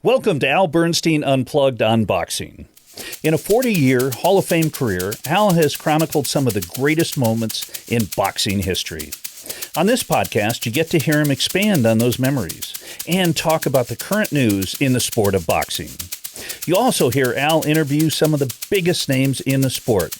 Welcome to Al Bernstein Unplugged on Boxing. In a 40-year Hall of Fame career, Al has chronicled some of the greatest moments in boxing history. On this podcast, you get to hear him expand on those memories and talk about the current news in the sport of boxing. You'll also hear Al interview some of the biggest names in the sport.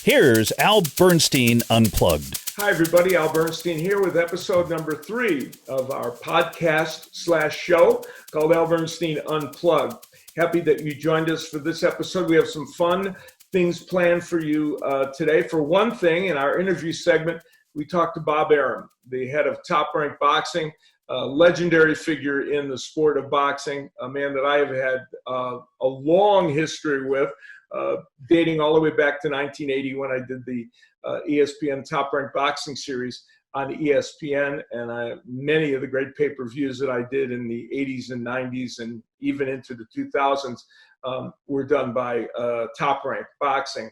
Here's Al Bernstein Unplugged. Hi, everybody. Al Bernstein here with episode number 3 of our podcast/show called Al Bernstein Unplugged. Happy that you joined us for this episode. We have some fun things planned for you today. For one thing, in our interview segment, we talked to Bob Arum, the head of TopRank Boxing, a legendary figure in the sport of boxing, a man that I have had a long history with, dating all the way back to 1980 when I did the ESPN Top Rank Boxing Series on ESPN, and many of the great pay-per-views that I did in the 80s and 90s and even into the 2000s were done by Top Rank Boxing.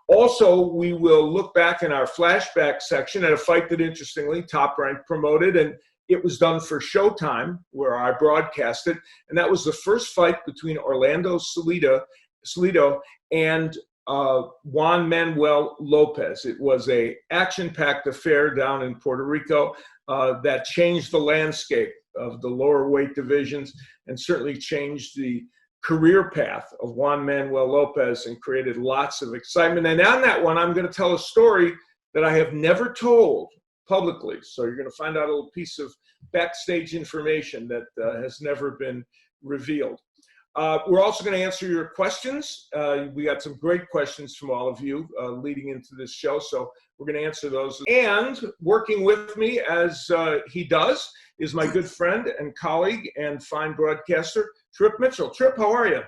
Also, we will look back in our Flashback section at a fight that, interestingly, Top Rank promoted, and it was done for Showtime, where I broadcasted, and that was the first fight between Orlando Salido and Juan Manuel Lopez. It was a action-packed affair down in Puerto Rico that changed the landscape of the lower weight divisions and certainly changed the career path of Juan Manuel Lopez and created lots of excitement. And on that one, I'm going to tell a story that I have never told publicly. So you're going to find out a little piece of backstage information that has never been revealed. We're also going to answer your questions. We got some great questions from all of you leading into this show, so we're going to answer those. And working with me, as he does, is my good friend and colleague and fine broadcaster, Tripp Mitchell. Tripp, how are you?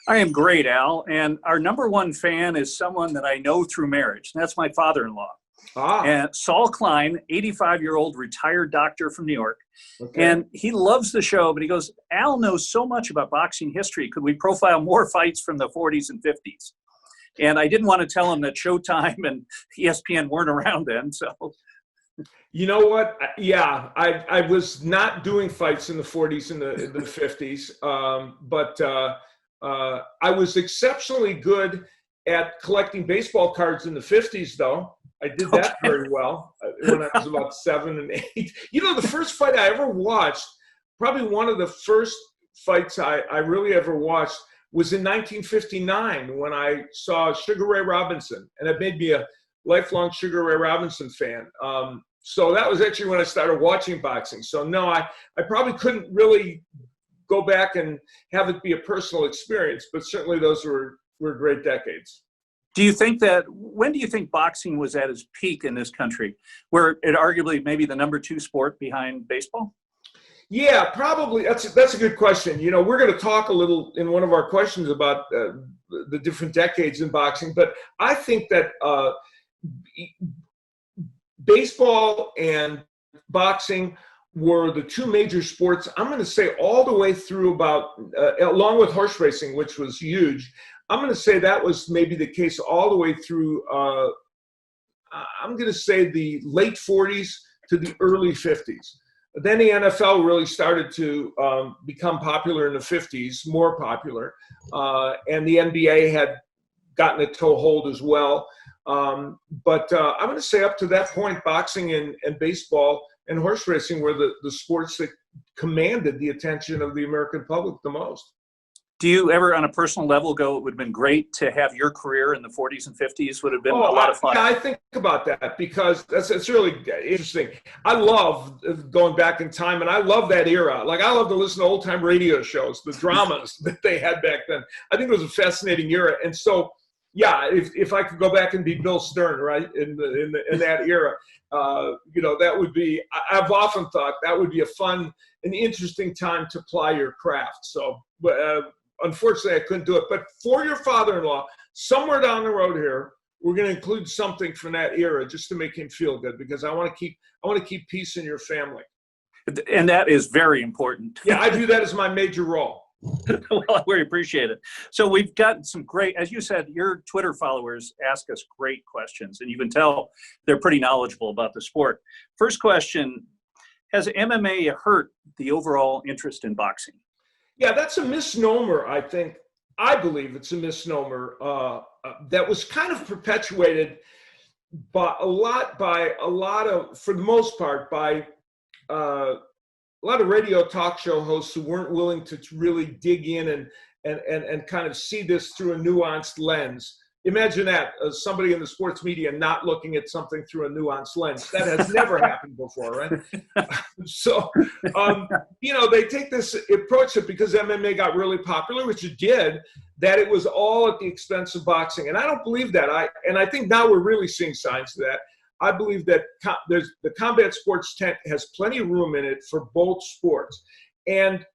I am great, Al. And our number one fan is someone that I know through marriage. And that's my father-in-law. And Saul Klein, 85-year-old retired doctor from New York. Okay. And he loves the show, but he goes, Al knows so much about boxing history. Could we profile more fights from the 40s and 50s? And I didn't want to tell him that Showtime and ESPN weren't around then. So, you know what? Yeah, I was not doing fights in the 40s and the 50s, but I was exceptionally good at collecting baseball cards in the 50s, though. I did that very well when I was about 7 and 8. You know, the first fight I ever watched, probably one of the first fights I really ever watched was in 1959 when I saw Sugar Ray Robinson, and it made me a lifelong Sugar Ray Robinson fan. So that was actually when I started watching boxing. So no, I probably couldn't really go back and have it be a personal experience, but certainly those were great decades. Do you think when do you think boxing was at its peak in this country, where it arguably maybe the number 2 sport behind baseball? Yeah, probably. That's a good question. You know, we're going to talk a little in one of our questions about the different decades in boxing, but I think that baseball and boxing were the 2 major sports, I'm going to say all the way through about, along with horse racing, which was huge, I'm going to say that was maybe the case all the way through, I'm going to say the late 40s to the early 50s. Then the NFL really started to become popular in the 50s, more popular, and the NBA had gotten a toehold as well. But I'm going to say up to that point, boxing and baseball and horse racing were the sports that commanded the attention of the American public the most. Do you ever, on a personal level, go, it would have been great to have your career in the 40s and 50s? Would have been a lot of fun. Yeah, I think about that because it's really interesting. I love going back in time, and I love that era. Like, I love to listen to old-time radio shows, the dramas that they had back then. I think it was a fascinating era. And so, yeah, if I could go back and be Bill Stern, right, in that era, you know, that would be, I've often thought that would be a fun and interesting time to ply your craft. So, unfortunately, I couldn't do it. But for your father-in-law, somewhere down the road here, we're going to include something from that era just to make him feel good, because I want to keep peace in your family. And that is very important. Yeah, I view that as my major role. Well, we appreciate it. So we've got some great, as you said, your Twitter followers ask us great questions, and you can tell they're pretty knowledgeable about the sport. First question, has MMA hurt the overall interest in boxing? Yeah, that's a misnomer, I think. I believe it's a misnomer that was kind of perpetuated by a lot of, for the most part, by a lot of radio talk show hosts who weren't willing to really dig in and kind of see this through a nuanced lens. Imagine that, somebody in the sports media not looking at something through a nuanced lens. That has never happened before, right? So, they take this approach that because MMA got really popular, which it did, that it was all at the expense of boxing. And I don't believe that. I think now we're really seeing signs of that. I believe that the combat sports tent has plenty of room in it for both sports. And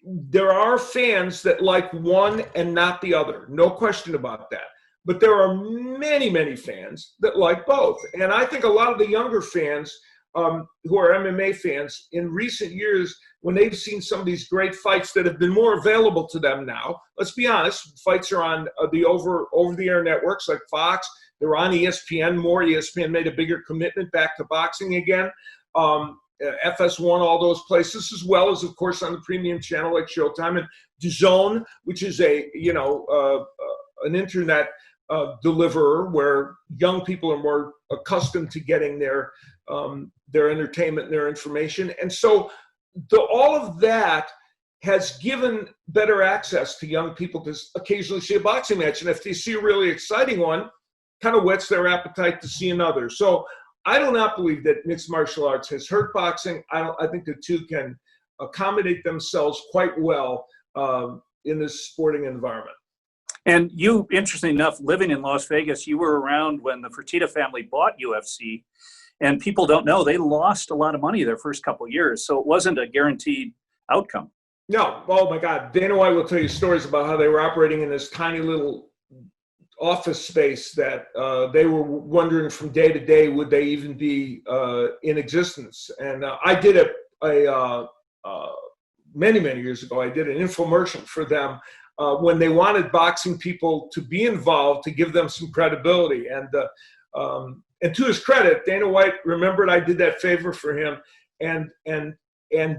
there are fans that like one and not the other. No question about that. But there are many, many fans that like both. And I think a lot of the younger fans who are MMA fans in recent years, when they've seen some of these great fights that have been more available to them now, let's be honest, fights are on the over-the-air networks like Fox. They're on ESPN more. ESPN made a bigger commitment back to boxing again. FS1, all those places, as well as, of course, on the premium channel like Showtime and DAZN, which is an internet deliverer where young people are more accustomed to getting their entertainment and their information. And so all of that has given better access to young people to occasionally see a boxing match. And if they see a really exciting one, kind of whets their appetite to see another. So I do not believe that mixed martial arts has hurt boxing. I think the two can accommodate themselves quite well in this sporting environment. And you, interesting enough, living in Las Vegas, you were around when the Fertitta family bought UFC, and people don't know they lost a lot of money their first couple of years, so it wasn't a guaranteed outcome. No, oh my God. Dana White will tell you stories about how they were operating in this tiny little office space that they were wondering from day to day, would they even be in existence? And I did many, many years ago, I did an infomercial for them when they wanted boxing people to be involved to give them some credibility. And to his credit, Dana White remembered I did that favor for him. And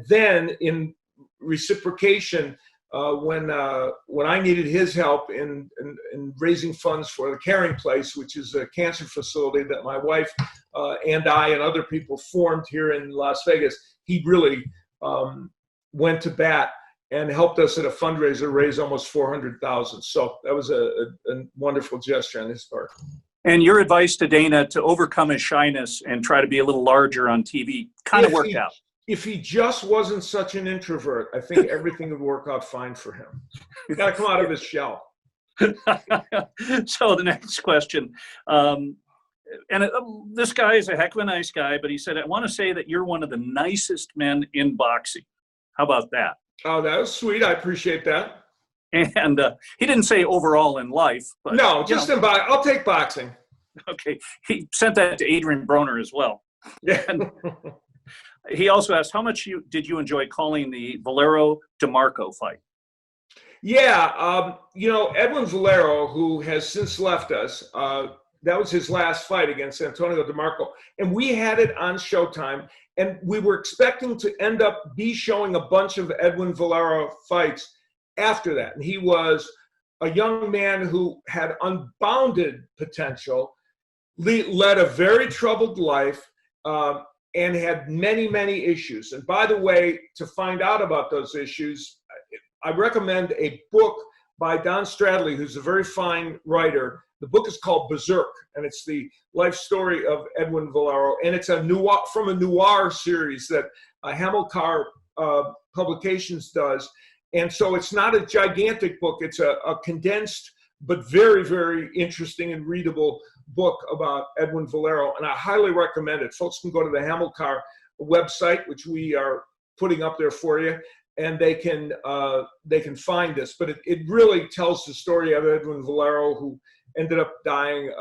then in reciprocation, when I needed his help in raising funds for the Caring Place, which is a cancer facility that my wife and I and other people formed here in Las Vegas, he really went to bat and helped us at a fundraiser raise almost $400,000. So that was a wonderful gesture on his part. And your advice to Dana to overcome his shyness and try to be a little larger on TV kind of worked out. If he just wasn't such an introvert, I think everything would work out fine for him. He's got to come out of his shell. So the next question, this guy is a heck of a nice guy, but he said, I want to say that you're one of the nicest men in boxing. How about that? Oh, that was sweet. I appreciate that. And he didn't say overall in life. But, no, just in boxing. I'll take boxing. Okay. He sent that to Adrian Broner as well. Yeah. And he also asked, how much did you enjoy calling the Valero-DeMarco fight? Yeah. Edwin Valero, who has since left us, that was his last fight against Antonio DeMarco. And we had it on Showtime. And we were expecting to end up showing a bunch of Edwin Valero fights after that. And he was a young man who had unbounded potential, led a very troubled life, and had many, many issues. And by the way, to find out about those issues, I recommend a book by Don Stradley, who's a very fine writer. The book is called Berserk, and it's the life story of Edwin Valero. And it's from a noir series that Hamilcar Publications does. And so it's not a gigantic book. It's a condensed but very, very interesting and readable book about Edwin Valero. And I highly recommend it. Folks can go to the Hamilcar website, which we are putting up there for you, and they can find this. But it really tells the story of Edwin Valero, who ended up dying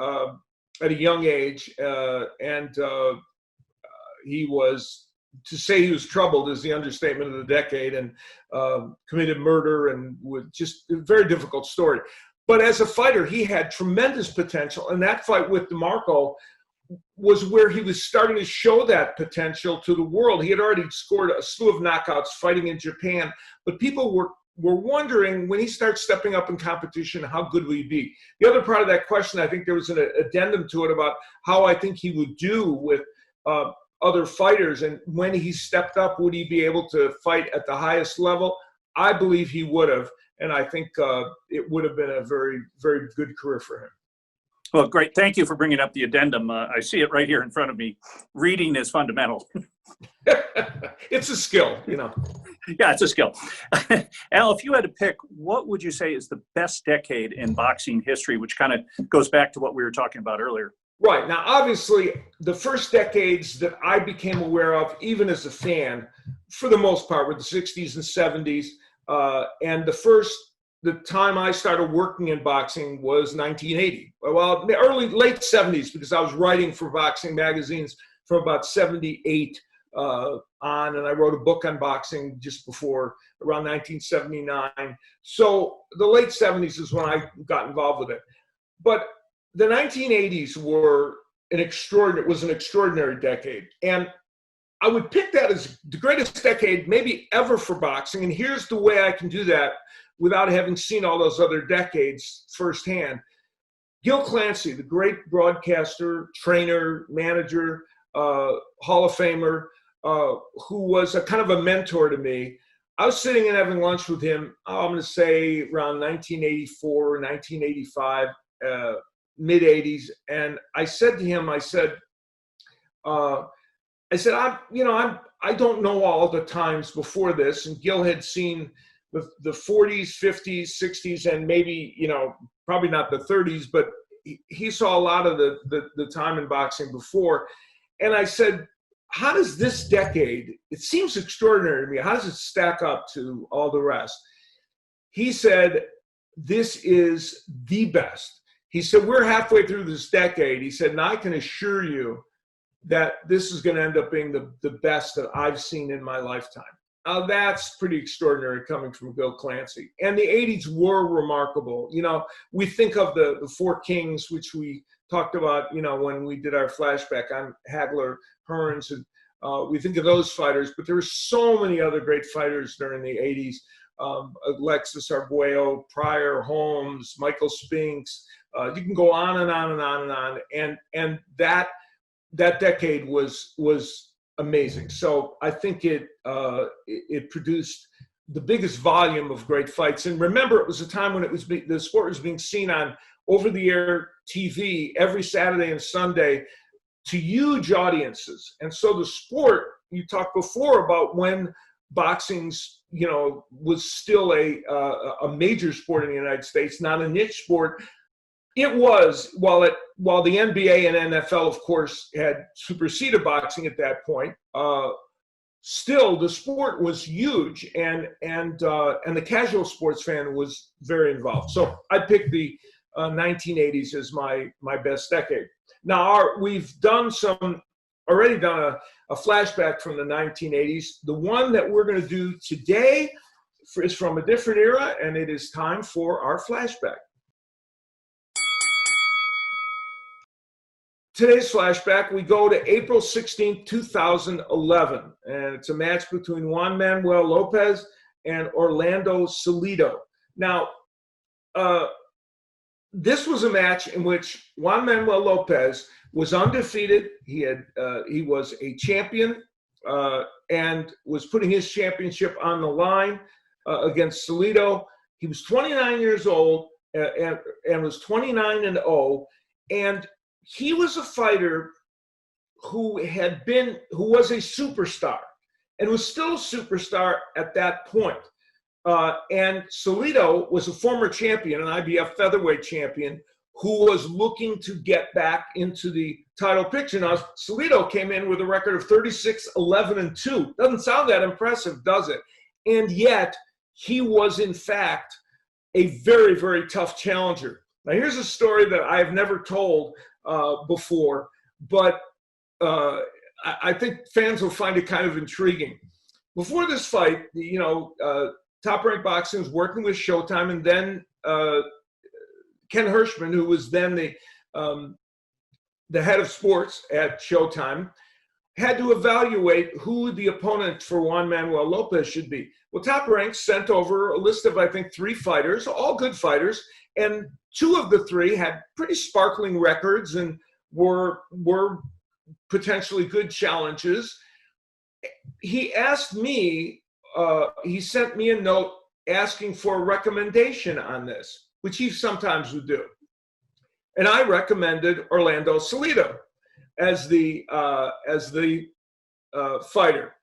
at a young age. He was, to say he was troubled is the understatement of the decade, and committed murder, and with just a very difficult story. But as a fighter, he had tremendous potential. And that fight with DeMarco was where he was starting to show that potential to the world. He had already scored a slew of knockouts fighting in Japan, but people were wondering, when he starts stepping up in competition, how good will he be? The other part of that question, I think there was an addendum to it about how I think he would do with other fighters, and when he stepped up, would he be able to fight at the highest level? I believe he would have, and I think it would have been a very, very good career for him. Well, great. Thank you for bringing up the addendum. I see it right here in front of me. Reading is fundamental. It's a skill, you know. Yeah, it's a skill. Al, if you had to pick, what would you say is the best decade in boxing history, which kind of goes back to what we were talking about earlier? Right. Now, obviously, the first decades that I became aware of, even as a fan, for the most part, were the 60s and 70s. And the time I started working in boxing was 1980. Well, late 70s, because I was writing for boxing magazines from about 78 on, and I wrote a book on boxing just before, around 1979. So the late 70s is when I got involved with it. But the 1980s was an extraordinary decade. And I would pick that as the greatest decade maybe ever for boxing. And here's the way I can do that without having seen all those other decades firsthand. Gil Clancy, the great broadcaster, trainer, manager, Hall of Famer, who was a kind of a mentor to me. I was sitting and having lunch with him, I'm going to say around 1984, 1985, mid-80s. And I said to him, I don't know all the times before this. And Gil had seen the 40s, 50s, 60s, and maybe, probably not the 30s, but he saw a lot of the time in boxing before. And I said, how does this decade, it seems extraordinary to me, how does it stack up to all the rest? He said, this is the best. He said, we're halfway through this decade. He said, and I can assure you that this is going to end up being the best that I've seen in my lifetime. Now, that's pretty extraordinary coming from Gil Clancy. And the 80s were remarkable. We think of the Four Kings, which we talked about, when we did our flashback on Hagler, Hearns, and we think of those fighters. But there were so many other great fighters during the 80s. Alexis Arguello, Pryor, Holmes, Michael Spinks. You can go on and on and on and on. And that decade was amazing. So I think it produced the biggest volume of great fights. And remember, it was a time when the sport was being seen on over-the-air TV every Saturday and Sunday to huge audiences. And so the sport, you talked before about when boxing's, was still a major sport in the United States, not a niche sport. It was, while the NBA and NFL, of course, had superseded boxing at that point, still the sport was huge, and the casual sports fan was very involved. So I picked the 1980s as my best decade. Now we've already done a flashback from the 1980s. The one that we're going to do today is from a different era, and it is time for our flashback. Today's flashback, we go to April 16, 2011, and it's a match between Juan Manuel Lopez and Orlando Salido. Now, this was a match in which Juan Manuel Lopez was undefeated. He was a champion and was putting his championship on the line against Salido. He was 29 years old and was 29-0, and he was a fighter who was a superstar and was still a superstar at that point. And Salido was a former champion, an IBF featherweight champion, who was looking to get back into the title picture. Now, Salido came in with a record of 36-11-2. Doesn't sound that impressive, does it? And yet, he was, in fact, a very, very tough challenger. Now, here's a story that I've never told before, but I think fans will find it kind of intriguing. Before this fight, TopRank Boxing was working with Showtime, and then Ken Hirschman, who was then the the head of sports at Showtime, had to evaluate who the opponent for Juan Manuel Lopez should be. Well, TopRank sent over a list of, I think, 3 fighters, all good fighters, and 2 of the 3 had pretty sparkling records and were potentially good challenges. He asked me, he sent me a note asking for a recommendation on this, which he sometimes would do. And I recommended Orlando Salido as the fighter.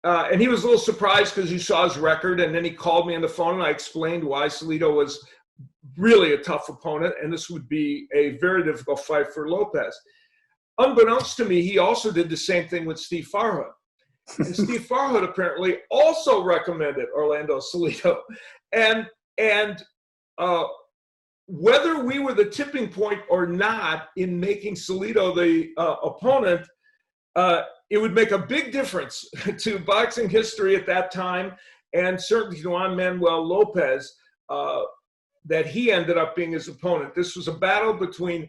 And he was a little surprised because he saw his record, and then he called me on the phone, and I explained why Salido was really a tough opponent, and this would be a very difficult fight for Lopez. Unbeknownst to me, he also did the same thing with Steve Farhood. And Steve Farhood apparently also recommended Orlando Salido. And whether we were the tipping point or not in making Salido the opponent, it would make a big difference to boxing history at that time, and certainly to Juan Manuel Lopez, that he ended up being his opponent. This was a battle between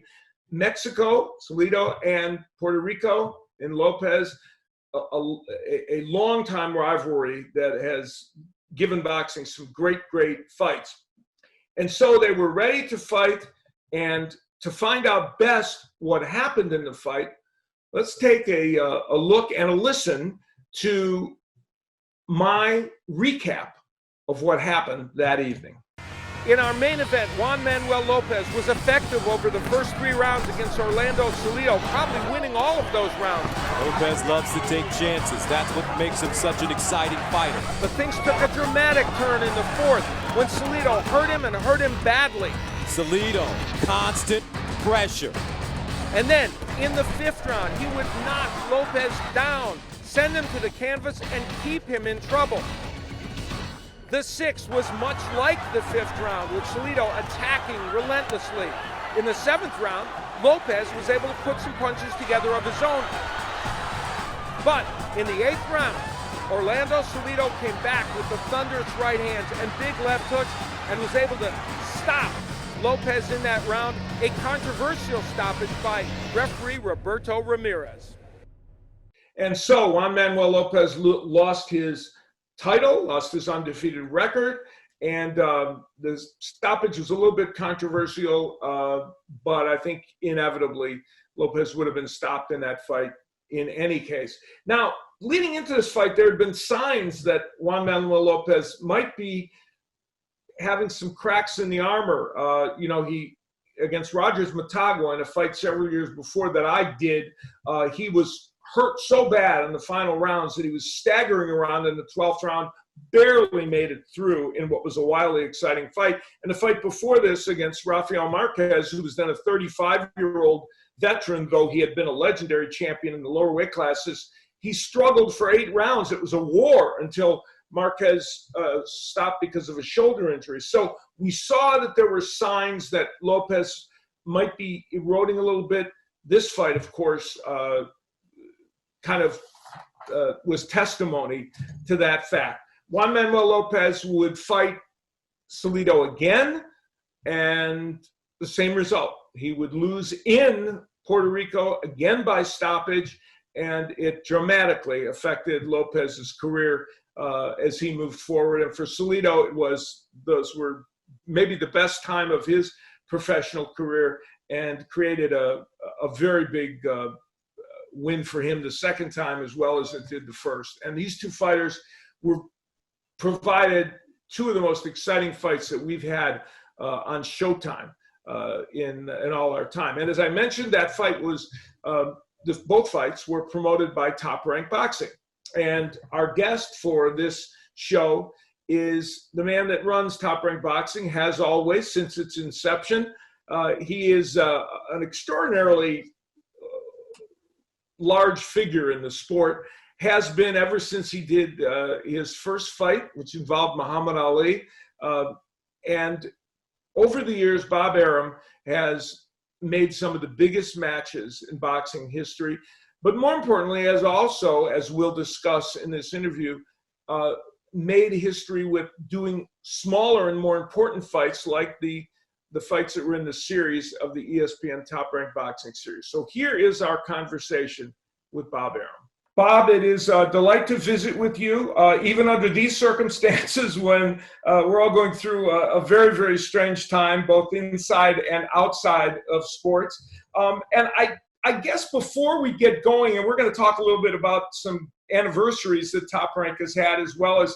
Mexico, Salido, and Puerto Rico in Lopez, a long-time rivalry that has given boxing some great, great fights. And so they were ready to fight, and to find out best what happened in the fight, let's take a look and a listen to my recap of what happened that evening. In our main event, Juan Manuel Lopez was effective over the first 3 rounds against Orlando Salido, probably winning all of those rounds. Lopez loves to take chances. That's what makes him such an exciting fighter. But things took a dramatic turn in the 4th when Salido hurt him and hurt him badly. Salido, constant pressure. And then, in the 5th round, he would knock Lopez down, send him to the canvas, and keep him in trouble. The 6th was much like the 5th round, with Salido attacking relentlessly. In the 7th round, Lopez was able to put some punches together of his own. But in the 8th round, Orlando Salido came back with the thunderous right hands and big left hooks and was able to stop Lopez in that round, a controversial stoppage by referee Roberto Ramirez. And so Juan Manuel Lopez lost his title, lost his undefeated record, and the stoppage was a little bit controversial, but I think inevitably Lopez would have been stopped in that fight in any case. Now, leading into this fight, there had been signs that Juan Manuel Lopez might be having some cracks in the armor. He, against Rogers Matagua in a fight several years before that I did, he was hurt so bad in the final rounds that he was staggering around in the 12th round, barely made it through in what was a wildly exciting fight. And the fight before this against Rafael Marquez, who was then a 35-year-old veteran, though he had been a legendary champion in the lower weight classes, he struggled for 8 rounds. It was a war until Marquez stopped because of a shoulder injury. So we saw that there were signs that Lopez might be eroding a little bit. This fight, of course, was testimony to that fact. Juan Manuel Lopez would fight Salido again, and the same result. He would lose in Puerto Rico again by stoppage, and it dramatically affected Lopez's career as he moved forward. And for Salido, those were maybe the best time of his professional career, and created a very big win for him the second time as well as it did the first. And these 2 fighters were provided 2 of the most exciting fights that we've had on Showtime in all our time. And as I mentioned, that fight was, both fights were promoted by TopRank Boxing. And our guest for this show is the man that runs TopRank Boxing, has always since its inception. He is an extraordinarily large figure in the sport, has been ever since he did his first fight, which involved Muhammad Ali. And over the years, Bob Arum has made some of the biggest matches in boxing history. But more importantly, has also, as we'll discuss in this interview, made history with doing smaller and more important fights like the the fights that were in the series of the ESPN Top Rank Boxing Series. So here is our conversation with Bob Arum. Bob, it is a delight to visit with you, even under these circumstances when we're all going through a very, very strange time, both inside and outside of sports. And I guess before we get going, and we're going to talk a little bit about some anniversaries that Top Rank has had, as well as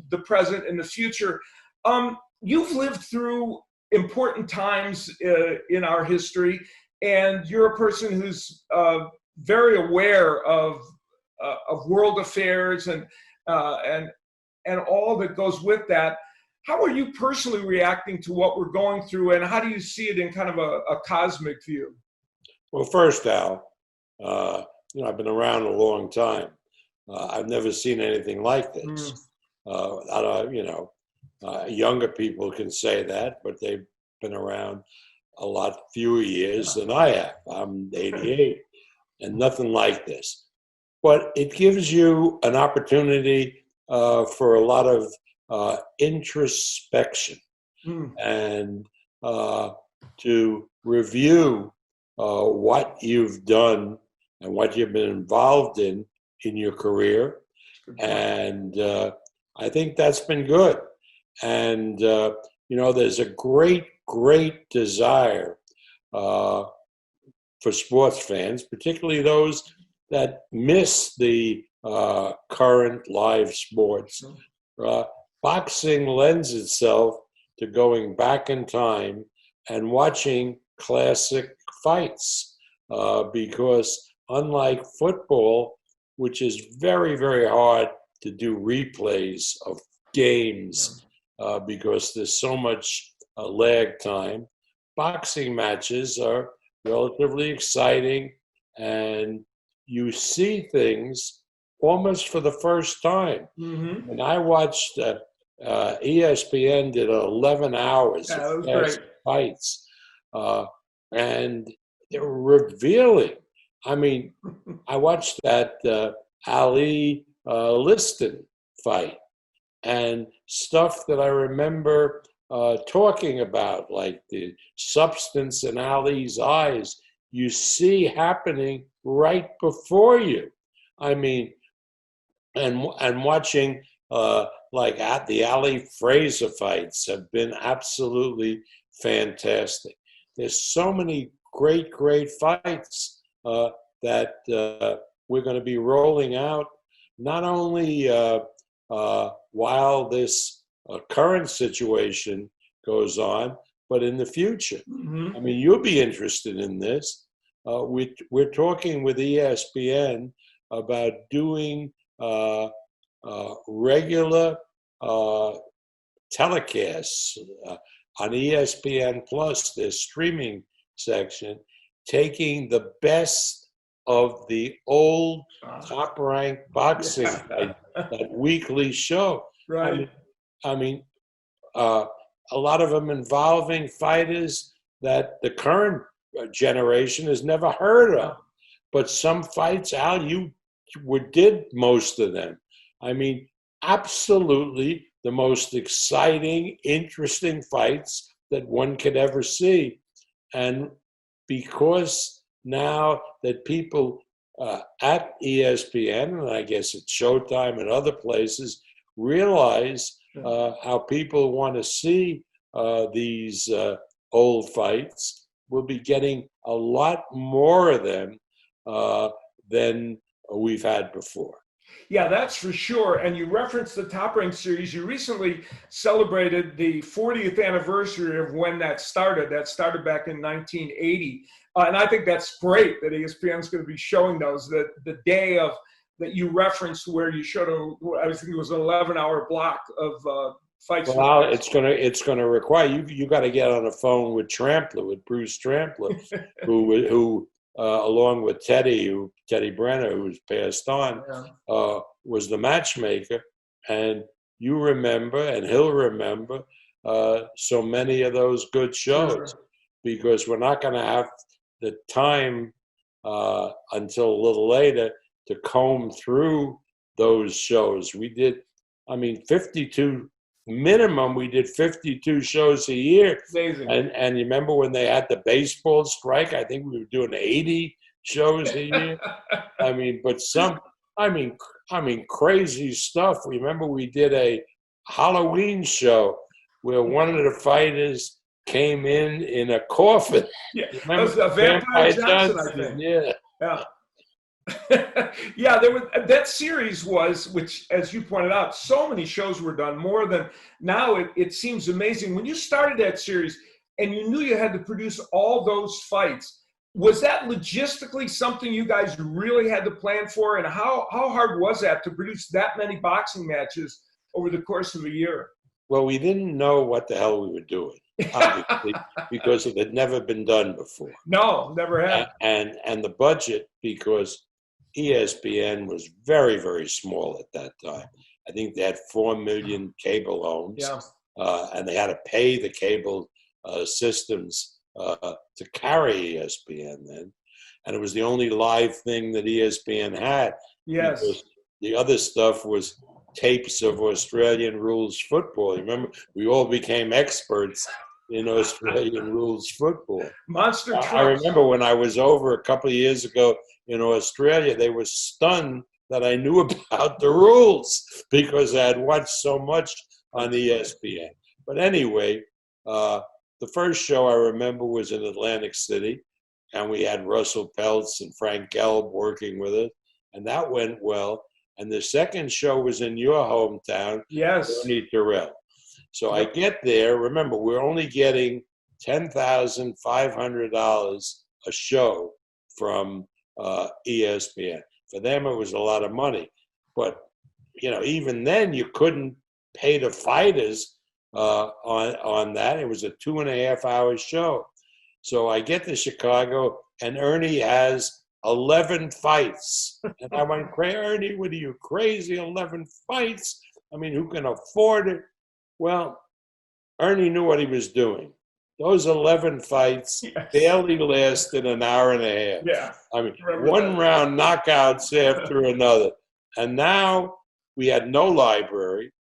the present and the future. You've lived through important times in our history, and you're a person who's very aware of world affairs and all that goes with that. How are you personally reacting to what we're going through, and how do you see it in kind of a cosmic view? Well, first, Al, I've been around a long time. I've never seen anything like this. Younger people can say that, but they've been around a lot fewer years than I have. I'm 88, and nothing like this. But it gives you an opportunity for a lot of introspection and to review what you've done and what you've been involved in your career. And I think that's been good. And, there's a great, great desire for sports fans, particularly those that miss the current live sports. Boxing lends itself to going back in time and watching classic fights because unlike football, which is very, very hard to do replays of games because there's so much lag time, boxing matches are relatively exciting and you see things almost for the first time. And I watched ESPN did 11 hours of fights, and they were revealing. I mean, I watched that Ali Liston fight and stuff that I remember talking about, like the substance in Ali's eyes, you see happening right before you. I mean, and watching like at the Ali Fraser fights have been absolutely fantastic. There's so many great, great fights that we're going to be rolling out, not only while this current situation goes on, but in the future. I mean, you'll be interested in this. We're talking with ESPN about doing regular telecasts on ESPN Plus, their streaming section, taking the best of the old Top Rank boxing, that weekly show. Right. I mean, a lot of them involving fighters that the current generation has never heard of. But some fights, Al, you did most of them. I mean, absolutely the most exciting, interesting fights that one could ever see. And because now that people at ESPN, and I guess at Showtime and other places, realize how people want to see these old fights, we'll be getting a lot more of them than we've had before. Yeah, that's for sure. And you referenced the Top Rank series. You recently celebrated the 40th anniversary of when that started. That started back in 1980. And I think that's great that ESPN is going to be showing those. The day of that you referenced where you showed I think it was an 11-hour block of fights. Well, it's gonna require you got to get on the phone with Trampler, with Bruce Trampler, who along with Teddy Brenner, who's passed on, was the matchmaker. And you remember, and he'll remember, so many of those good shows, because we're not going to have the time until a little later to comb through those shows. We did, 52 minimum, we did 52 shows a year. Amazing. And you remember when they had the baseball strike? I think we were doing 80 shows a year. I mean, but crazy stuff. Remember we did a Halloween show where one of the fighters came in a coffin. Yeah, that was Vampire Johnson, I think. Yeah. Yeah, that series was, which, as you pointed out, so many shows were done, more than now. It seems amazing. When you started that series and you knew you had to produce all those fights, was that logistically something you guys really had to plan for? And how hard was that to produce that many boxing matches over the course of a year? Well, we didn't know what the hell we were doing, obviously, because it had never been done before. No, never had. And the budget, because ESPN was very, very small at that time. I think they had 4 million cable homes, and they had to pay the cable systems to carry ESPN then. And it was the only live thing that ESPN had. Yes. Because the other stuff was tapes of Australian rules football. Remember, we all became experts in Australian rules football. Monster trucks. I remember when I was over a couple of years ago in Australia, they were stunned that I knew about the rules because I had watched so much on ESPN. But anyway, the first show I remember was in Atlantic City, and we had Russell Peltz and Frank Gelb working with us, and that went well. And the second show was in your hometown, Bernie Terrell. So I get there. Remember, we're only getting $10,500 a show from ESPN. For them, it was a lot of money. But, even then, you couldn't pay the fighters on that. It was a 2.5-hour show. So I get to Chicago, and Ernie has 11 fights. And I went, Ernie, what are you, crazy? 11 fights? I mean, who can afford it? Well, Ernie knew what he was doing. Those 11 fights barely lasted an hour and a half. Yeah. I mean, one round knockouts after another. And now we had no library.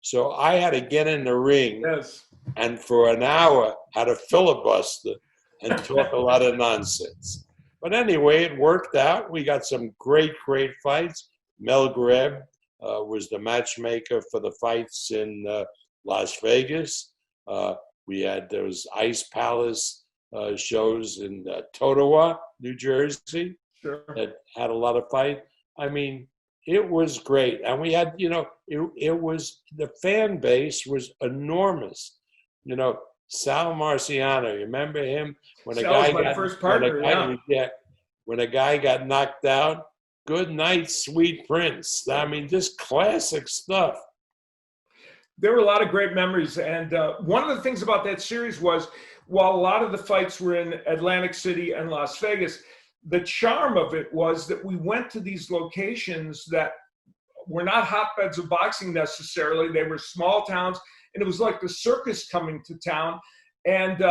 So I had to get in the ring and for an hour had a filibuster and talk a lot of nonsense. But anyway, it worked out. We got some great, great fights. Mel Greb was the matchmaker for the fights in Las Vegas. We had those Ice Palace shows in Totowa, New Jersey, that had a lot of fight. I mean, it was great. And we had, it was, the fan base was enormous. Sal Marciano, you remember him? When a guy got first partner, when a guy got knocked out, good night, sweet prince. I mean, just classic stuff. There were a lot of great memories. And one of the things about that series was, while a lot of the fights were in Atlantic City and Las Vegas, the charm of it was that we went to these locations that were not hotbeds of boxing necessarily. They were small towns, and it was like the circus coming to town. And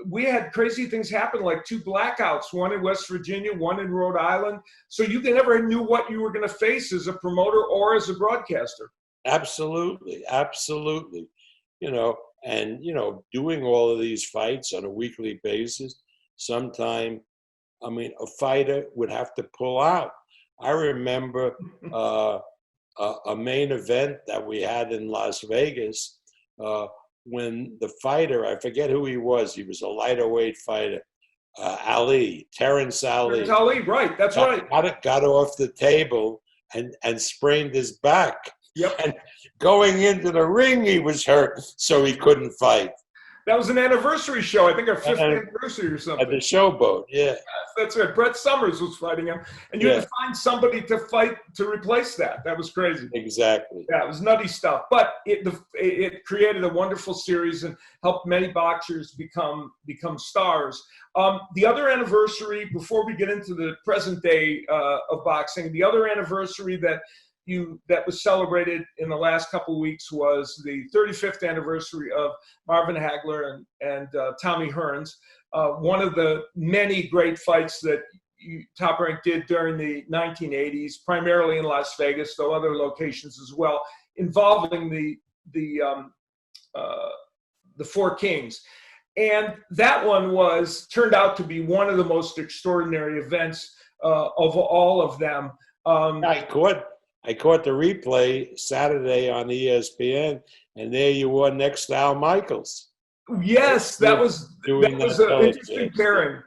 we had crazy things happen, like 2 blackouts, one in West Virginia, one in Rhode Island. So you never knew what you were going to face as a promoter or as a broadcaster. Absolutely. Absolutely. And, doing all of these fights on a weekly basis, sometime, a fighter would have to pull out. I remember a main event that we had in Las Vegas when the fighter, I forget who he was a lighter weight fighter, Terrence Ali. Terrence Ali, right, that's right. Got off the table and sprained his back. Yep. And going into the ring, he was hurt, so he couldn't fight. That was an anniversary show. I think our 5th anniversary or something. At the Showboat, yeah. Yes, that's right. Brett Summers was fighting him. And you had to find somebody to fight to replace that. That was crazy. Exactly. Yeah, it was nutty stuff. But it created a wonderful series and helped many boxers become stars. The other anniversary, before we get into the present day of boxing, the other anniversary that was celebrated in the last couple of weeks was the 35th anniversary of Marvin Hagler and Tommy Hearns. One of the many great fights that Top Rank did during the 1980s, primarily in Las Vegas, though other locations as well, involving the the Four Kings. And that one turned out to be one of the most extraordinary events of all of them. I caught the replay Saturday on ESPN, and there you were next to Al Michaels. Yes, that was an interesting pairing.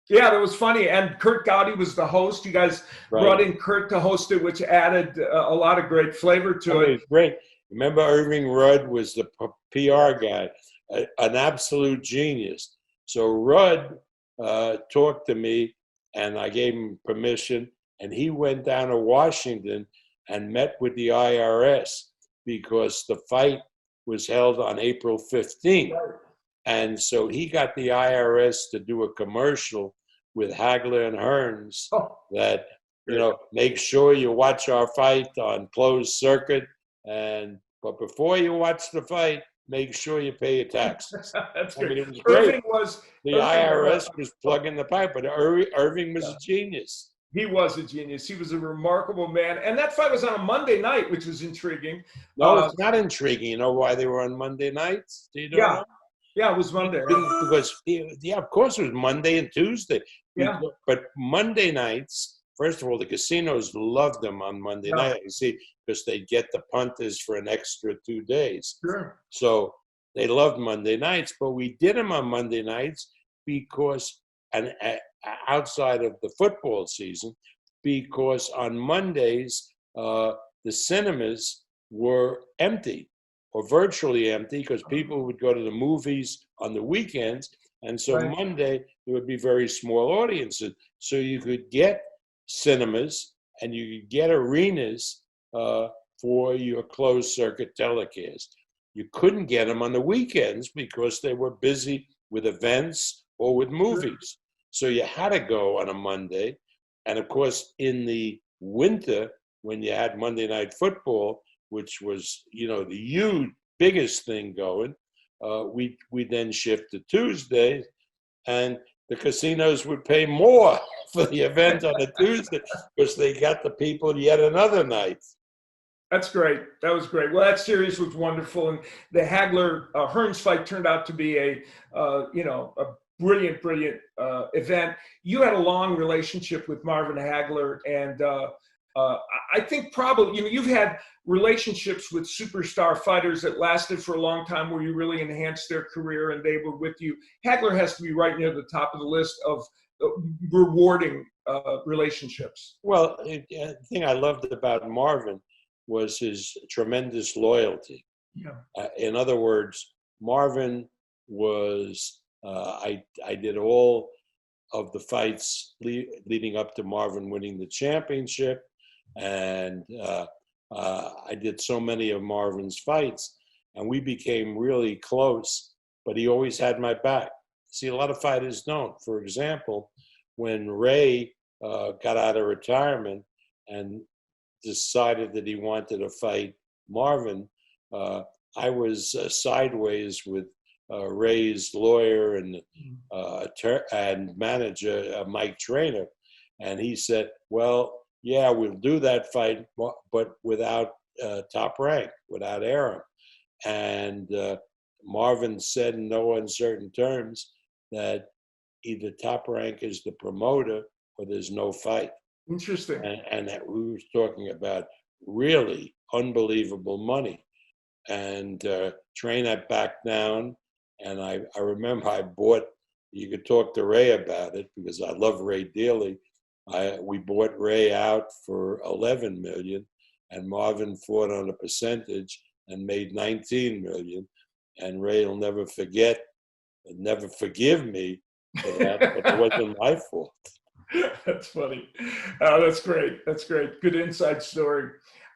Yeah, that was funny. And Kurt Gowdy was the host. You guys brought in Kurt to host it, which added a lot of great flavor to it. It was great. Remember, Irving Rudd was the PR guy, an absolute genius. So Rudd talked to me, and I gave him permission, and he went down to Washington and met with the IRS because the fight was held on April 15th. Right. And so he got the IRS to do a commercial with Hagler and Hearns that, make sure you watch our fight on closed circuit. But before you watch the fight, make sure you pay your taxes. That's great. It was great. The IRS was plugging the pipe, but Irving was a genius. He was a genius. He was a remarkable man. And that fight was on a Monday night, which was intriguing. No, it's not intriguing. You know why they were on Monday nights? Do you know? Yeah, it was Monday. Because, of course it was Monday and Tuesday. Yeah. But Monday nights, first of all, the casinos loved them on Monday night, you see, because they get the punters for an extra 2 days. Sure. So they loved Monday nights, but we did them on Monday nights because, and outside of the football season, because on Mondays, the cinemas were empty or virtually empty because people would go to the movies on the weekends. And so Monday, there would be very small audiences. So you could get cinemas and you could get arenas for your closed circuit telecast. You couldn't get them on the weekends because they were busy with events or with movies. So you had to go on a Monday. And of course, in the winter, when you had Monday Night Football, which was, the huge, biggest thing going, we then shift to Tuesday, and the casinos would pay more for the event on a Tuesday because they got the people yet another night. That's great. That was great. Well, that series was wonderful, and the Hagler Hearns fight turned out to be a brilliant event. You had a long relationship with Marvin Hagler, and I think probably you've had relationships with superstar fighters that lasted for a long time, where you really enhanced their career and they were with you. Hagler has to be right near the top of the list of rewarding relationships. Well, the thing I loved about Marvin was his tremendous loyalty. Yeah. In other words, Marvin was, I did all of the fights leading up to Marvin winning the championship. And I did so many of Marvin's fights, and we became really close, but he always had my back. See, a lot of fighters don't. For example, when Ray got out of retirement and decided that he wanted to fight Marvin, I was sideways with Ray's lawyer and manager, Mike Trainer, and he said, well, yeah, we'll do that fight, but without TopRank, without Arum. And Marvin said in no uncertain terms that either TopRank is the promoter or there's no fight. Interesting. And that we were talking about really unbelievable money. And Trainer backed down. And I remember you could talk to Ray about it because I love Ray dearly. We bought Ray out for $11 million, and Marvin fought on a percentage and made $19 million. And Ray will never forget and never forgive me for that, but it wasn't my fault. That's funny. That's great. That's great. Good inside story.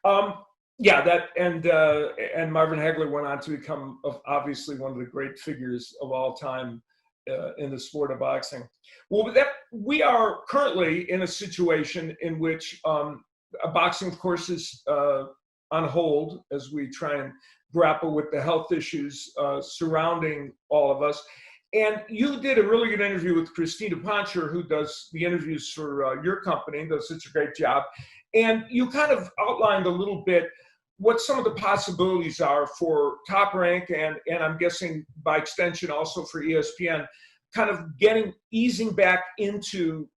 And Marvin Hagler went on to become obviously one of the great figures of all time in the sport of boxing. Well, we are currently in a situation in which boxing, of course, is on hold as we try and grapple with the health issues surrounding all of us. And you did a really good interview with Christina Poncher, who does the interviews for your company and does such a great job. And you kind of outlined a little bit what some of the possibilities are for TopRank and I'm guessing by extension also for ESPN, kind of easing back into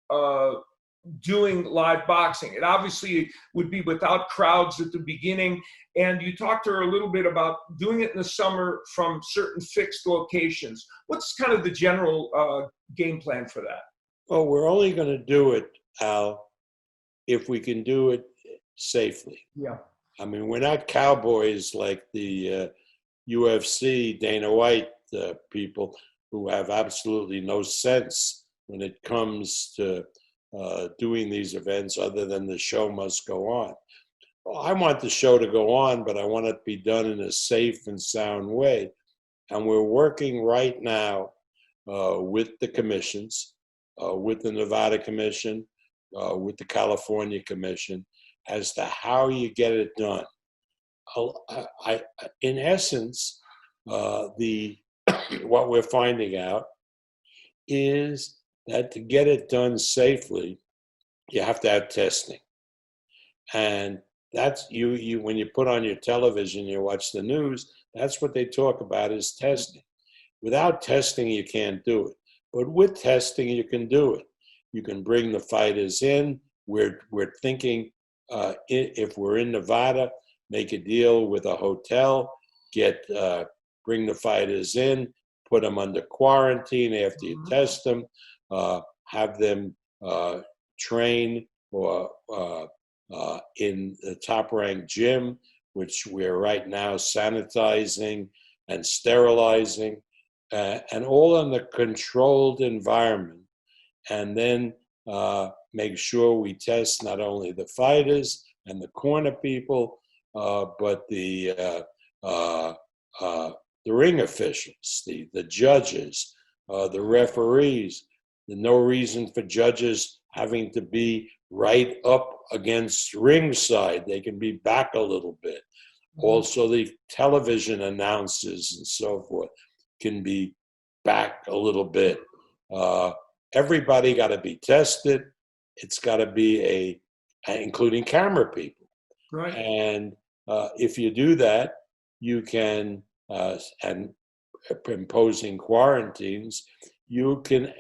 doing live boxing. It obviously would be without crowds at the beginning. And you talked to her a little bit about doing it in the summer from certain fixed locations. What's kind of the general game plan for that? Well, we're only going to do it, Al, if we can do it safely. Yeah. I mean, we're not cowboys like the UFC, Dana White people who have absolutely no sense when it comes to doing these events other than the show must go on. Well, I want the show to go on, but I want it to be done in a safe and sound way. And we're working right now with the commissions, with the Nevada Commission, with the California Commission, as to how you get it done. In essence, what we're finding out is that to get it done safely, you have to have testing. And that's you when you put on your television, you watch the news, that's what they talk about is testing. Without testing, you can't do it. But with testing, you can do it. You can bring the fighters in. We're thinking, if we're in Nevada, make a deal with a hotel, bring the fighters in, put them under quarantine after you test them, have them train or in the TopRank gym, which we're right now sanitizing and sterilizing, and all in a controlled environment. And then make sure we test not only the fighters and the corner people, but the ring officials, the judges, the referees. There's no reason for judges having to be right up against ringside. They can be back a little bit. Also, the television announcers and so forth can be back a little bit. Everybody got to be tested. It's got to be including camera people. Right. And if you do that, you can, and imposing quarantines, you can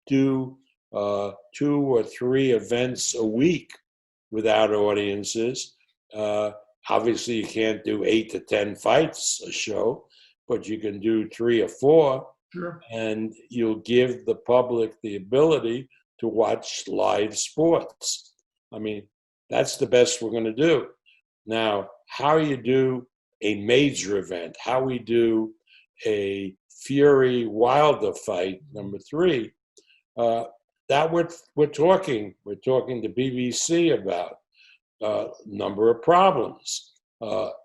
do 2 or 3 events a week without audiences. Obviously, you can't do 8 to 10 fights a show, but you can do 3 or 4. Sure. And you'll give the public the ability to watch live sports. I mean, that's the best we're going to do. Now, how you do a major event, how we do a Fury Wilder fight, number 3, that we're talking to BBC about number of problems.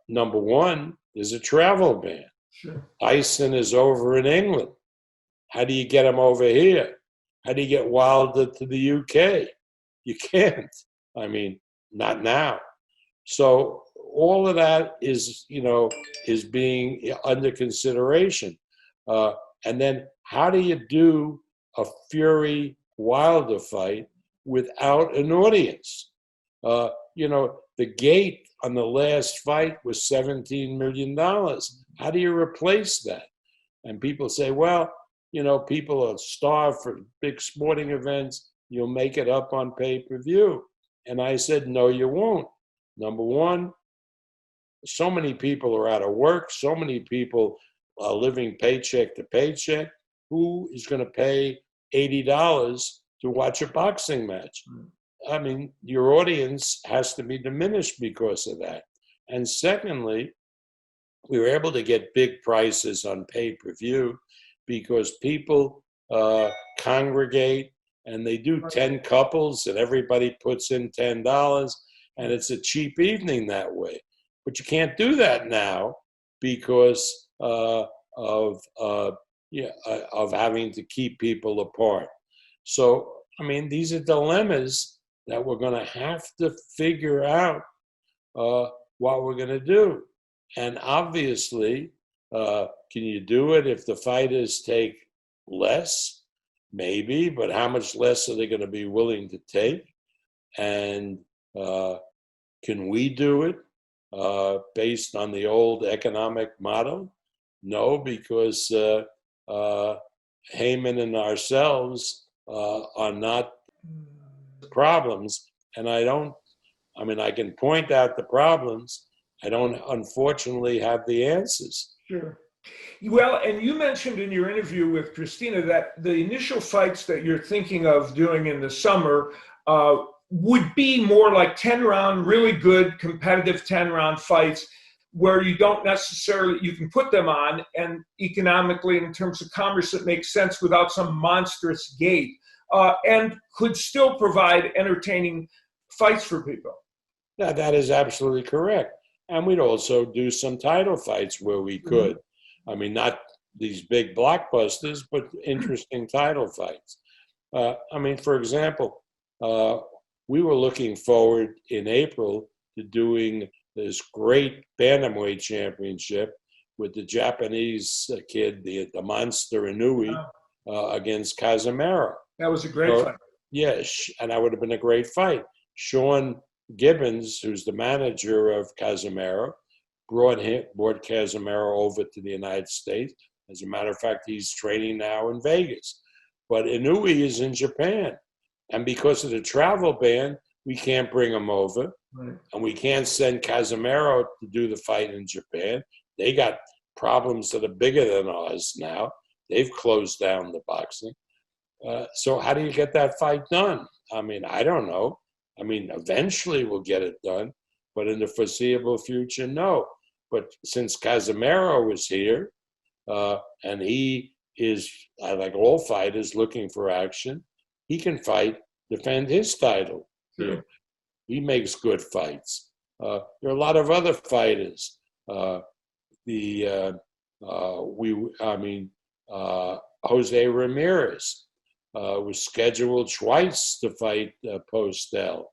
Number 1, there's a travel ban. Sure. Tyson is over in England. How do you get him over here? How do you get Wilder to the UK? You can't. I mean, not now. So all of that is being under consideration. And then how do you do a Fury Wilder fight without an audience? The gate on the last fight was $17 million. How do you replace that? And people say, well, people are starved for big sporting events. You'll make it up on pay-per-view. And I said, no, you won't. Number 1, so many people are out of work. So many people are living paycheck to paycheck. Who is going to pay $80 to watch a boxing match? I mean, your audience has to be diminished because of that. And secondly, we were able to get big prices on pay-per-view because people congregate and they do 10 couples and everybody puts in $10 and it's a cheap evening that way. But you can't do that now because of having to keep people apart. So, I mean, these are dilemmas that we're going to have to figure out what we're going to do. And obviously, can you do it if the fighters take less? Maybe, but how much less are they going to be willing to take? And can we do it? based on the old economic model? No, because Heyman and ourselves are not problems. And I can point out the problems. I don't, unfortunately, have the answers. Sure. Well, and you mentioned in your interview with Christina that the initial fights that you're thinking of doing in the summer would be more like 10-round, really good competitive 10-round fights where you don't necessarily, you can put them on, and economically in terms of commerce it makes sense without some monstrous gate, and could still provide entertaining fights for people. Yeah, that is absolutely correct. And we'd also do some title fights where we could. I mean, not these big blockbusters, but interesting title fights. I mean, for example, we were looking forward in April to doing this great bantamweight championship with the Japanese kid, the monster Inoue, against Casimero. That was a great fight. Yes, and that would have been a great fight. Sean Gibbons, who's the manager of Casimero, brought Casimero over to the United States. As a matter of fact, he's training now in Vegas. But Inoue is in Japan. And because of the travel ban, we can't bring him over. Right. And we can't send Casimero to do the fight in Japan. They got problems that are bigger than ours now. They've closed down the boxing. So how do you get that fight done? I mean, I don't know. I mean, eventually we'll get it done, but in the foreseeable future, no. But since Casimero is here, and he is, like all fighters, looking for action, he can defend his title. Sure. He makes good fights. There are a lot of other fighters. Jose Ramirez was scheduled twice to fight Postel.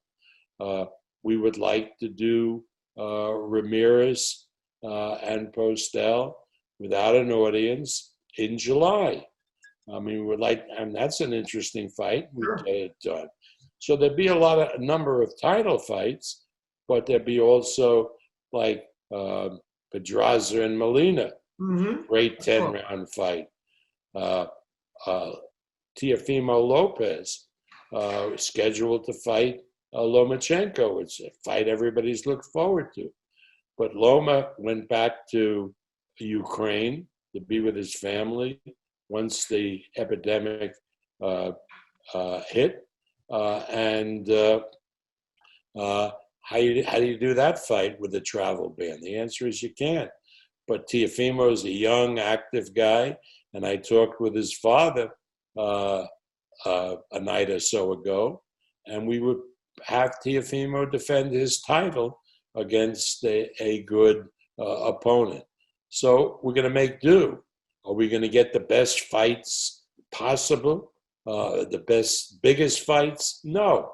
We would like to do Ramirez and Postel without an audience in July. I mean, and that's an interesting fight. Sure. We get it done. So there'd be a number of title fights, but there'd be also like Pedraza and Molina, great 10-round fight. Teofimo Lopez scheduled to fight Lomachenko. It's a fight everybody's looked forward to. But Loma went back to Ukraine to be with his family once the epidemic hit. How do you do that fight with a travel ban? The answer is you can't. But Teofimo is a young, active guy, and I talked with his father a night or so ago, and we would have Teofimo defend his title against a good opponent. So we're going to make do. Are we going to get the best fights possible? The biggest fights? No,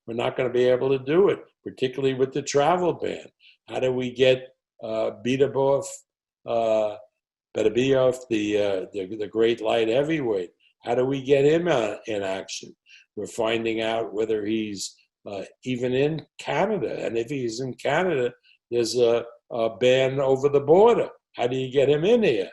we're not going to be able to do it, particularly with the travel ban. How do we get Beterbiev, the great light heavyweight? How do we get him in action? We're finding out whether he's even in Canada. And if he's in Canada, there's a ban over the border. How do you get him in here?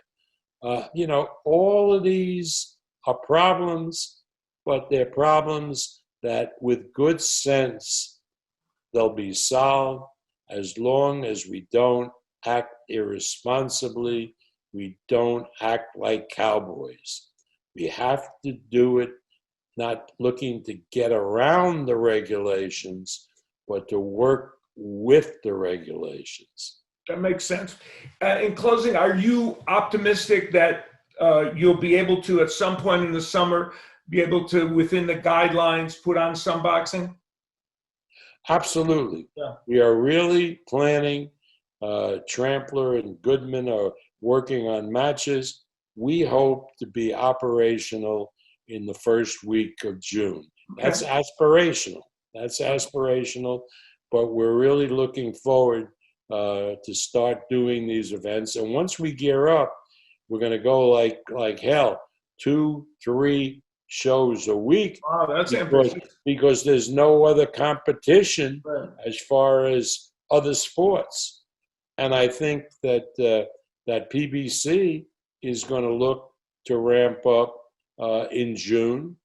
All of these are problems, but they're problems that with good sense, they'll be solved as long as we don't act irresponsibly. We don't act like cowboys. We have to do it not looking to get around the regulations, but to work with the regulations. That makes sense. In closing, are you optimistic that you'll be able to, at some point in the summer, be able to, within the guidelines, put on some boxing? Absolutely. Yeah. We are really planning. Trampler and Goodman are working on matches. We hope to be operational in the first week of June. Okay. That's aspirational, but we're really looking forward to start doing these events. And once we gear up, we're going to go like hell, 2-3 shows a week. Wow, that's ambitious. Because there's no other competition, right, as far as other sports. And I think that that PBC is going to look to ramp up in June.